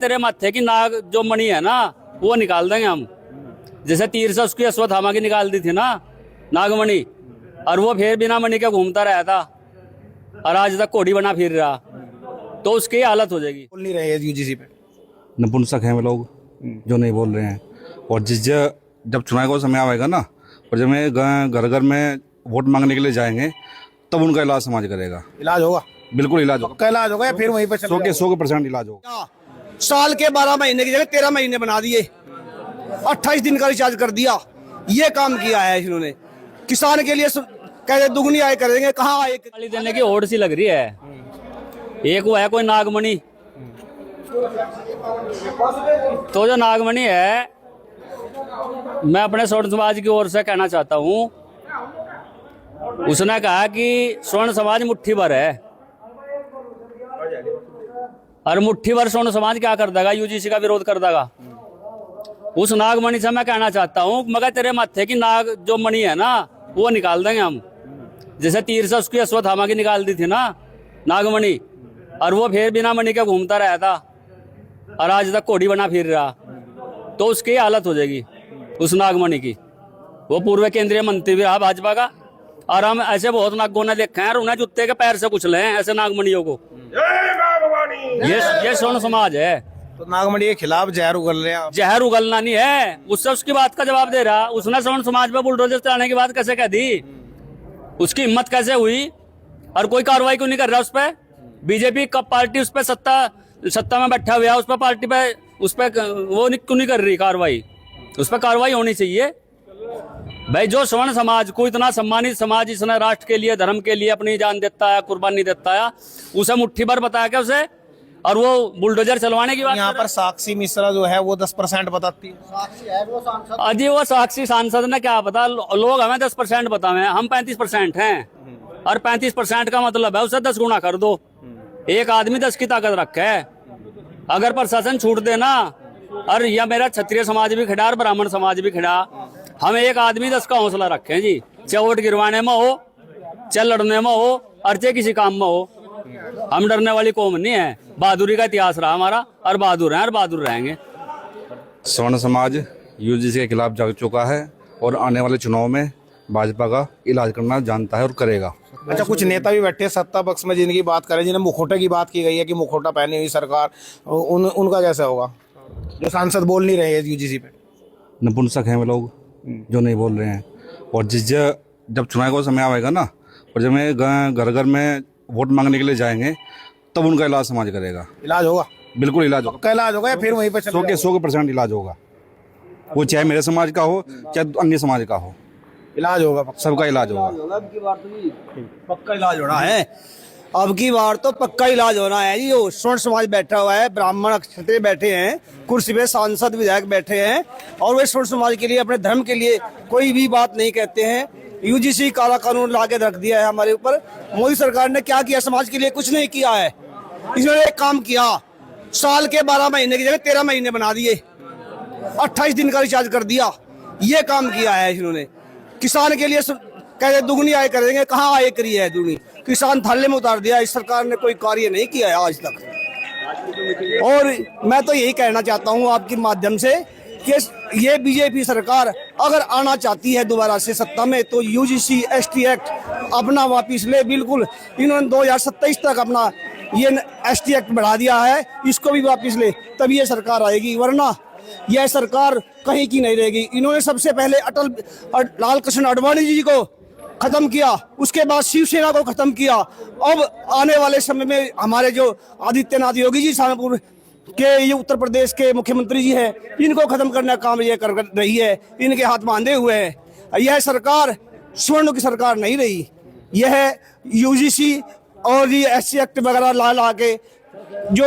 तेरे माथे की नाग जो मणि है ना वो निकाल देंगे हम। जैसे तीर से उसकी अश्वत्थामा की निकाल दी थी ना नागमणि, और वो फिर बिना मणि के घूमता रहा था और आज तक घोड़ी बना फिर रहा, तो उसकी हालत हो जाएगी। बोल नहीं रहे यूजीसी पे। नपुंसक हैं वे लोग जो नहीं बोल रहे हैं। और जब चुनाव का समय आएगा ना, और जब मैं घर घर में वोट मांगने के लिए जाएंगे तब उनका इलाज समाज करेगा। इलाज होगा, बिल्कुल इलाज होगा, पक्का इलाज होगा या फिर वहीं पे 100% इलाज होगा। साल के 12 महीने की जगह 13 महीने बना दिए, 28 दिन का रिचार्ज कर दिया। ये काम किया है इन्होंने किसान के लिए। कहते दुगनी आय करेंगे, कहाँ आय गाली देने की होड़ सी लग रही है। एक वो है कोई नागमणि, तो जो नागमणि है, मैं अपने स्वर्ण समाज की ओर से कहना चाहता हूँ, उसने कहा कि स्वर्ण समाज मुट्ठी भर है, और मुट्ठी भर स्वर्ण समाज क्या कर देगा? यूजीसी का विरोध कर देगा। उस नागमणि से मैं कहना चाहता हूँ, मगर तेरे माथे की नाग जो मणि है ना वो निकाल देंगे हम। जैसे तीर से उसकी अश्वत्थामा की निकाल दी थी ना नागमणि, और वो फिर बिना मणि के घूमता रहा था और आज तक घोड़ी बना फिर रहा, तो उसकी हालत हो जाएगी उस नागमणि की। वो पूर्व केंद्रीय मंत्री भी रहा भाजपा का, और हम ऐसे बहुत नागों ने देखे हैं और उन्हें जूते के पैर से कुचले हैं ऐसे नागमणियों को। ये स्वर्ण समाज है। तो नागमणि के खिलाफ जहर उगल रहे हैं। जहर उगलना नहीं है, उससे उसकी बात का जवाब दे रहा। उसने स्वर्ण समाज पे बुलडोजर चलाने की बात कैसे कह दी? उसकी हिम्मत कैसे हुई? और कोई कार्रवाई क्यों नहीं कर रहा उस पर? बीजेपी का पार्टी उस पर सत्ता में बैठा हुआ, उस पर पार्टी पे उस पर वो क्यों नहीं कर रही कार्रवाई? उस पर कार्रवाई होनी चाहिए भाई। जो स्वर्ण समाज को इतना सम्मानित समाज, इसने राष्ट्र के लिए धर्म के लिए अपनी जान देता है, कुर्बानी देता है, उसे मुट्ठी भर बताया क्या उसे, और वो बुलडोजर चलवाने की बात। यहाँ पर साक्षी मिश्रा जो है वो 10% बताती है। अजी वो साक्षी सांसद ने क्या पता, लोग हमें 10% बतावे, हम 35% हैं, और 35% का मतलब है उसे 10 गुना कर दो। एक आदमी 10 की ताकत रखे है। अगर प्रशासन छूट देना, और या मेरा क्षत्रिय समाज भी खड़ा और ब्राह्मण समाज भी खड़ा, हम एक आदमी 10 का हौसला रखें जी, चाहे वोट गिरवाने में हो, चाहे लड़ने में हो, और चाहे किसी काम में हो। हम डरने वाली कौम नहीं है। बहादुरी का इतिहास रहा हमारा, और बहादुर हैं और बहादुर रहेंगे। स्वर्ण समाज यूजीसी के खिलाफ जाग चुका है और आने वाले चुनाव में भाजपा का इलाज करना जानता है और करेगा। अच्छा, कुछ नेता भी बैठे सत्ता पक्ष में जिनकी बात करें, जिन्हें मुखौटे की बात की गई है कि मुखौटा पहनी हुई सरकार, उनका कैसा होगा जो सांसद बोल नहीं रहे यूजीसी पे? नपुंसक हैं वे लोग जो नहीं बोल रहे हैं। और जब चुनाव का समय आएगा ना, और जब मैं घर घर में वोट मांगने के लिए जाएंगे तब उनका इलाज समाज करेगा। इलाज होगा, बिल्कुल इलाज होगा, पक्का इलाज होगा या फिर वहीं पे 100% इलाज होगा। वो चाहे मेरे समाज का हो चाहे अन्य समाज का हो, इलाज होगा, सबका इलाज होगा। पक्का इलाज होना है। अब की बार तो पक्का इलाज होना है जी। जो स्वर्ण समाज बैठा हुआ है, ब्राह्मण क्षत्रिय बैठे हैं कुर्सी पे, सांसद विधायक बैठे हैं, और वे स्वर्ण समाज के लिए, अपने धर्म के लिए कोई भी बात नहीं कहते हैं। यूजीसी काला कानून ला के रख दिया है हमारे ऊपर। मोदी सरकार ने क्या किया? समाज के लिए कुछ नहीं किया है। इन्होंने एक काम किया, साल के 12 महीने की जगह 13 महीने बना दिए, 28 दिन का रिचार्ज कर दिया। ये काम किया है इन्होंने किसान के लिए। कहते दुगनी आय करेंगे, कहाँ आय करी है दुगनी? किसान थाले में उतार दिया। इस सरकार ने कोई कार्य नहीं किया है आज तक। और मैं तो यही कहना चाहता हूँ आपके माध्यम से कि ये बीजेपी सरकार अगर आना चाहती है दोबारा से सत्ता में, तो यूजीसी एसटी एक्ट अपना वापिस ले। बिल्कुल इन्होंने 2027 तक अपना ये एसटी एक्ट बढ़ा दिया है, इसको भी वापिस ले, तब ये सरकार आएगी, वरना यह सरकार कहीं की नहीं रहेगी। इन्होंने सबसे पहले लाल कृष्ण आडवाणी जी को खत्म किया, उसके बाद शिवसेना को खत्म किया। अब आने वाले समय में हमारे जो आदित्यनाथ योगी जी शाहपुर के, ये उत्तर प्रदेश के मुख्यमंत्री जी हैं, इनको खत्म करने का काम ये कर रही है। इनके हाथ बांधे हुए हैं। यह सरकार स्वर्ण की सरकार नहीं रही। यह यूजीसी और ये एससी एक्ट वगैरह ला के जो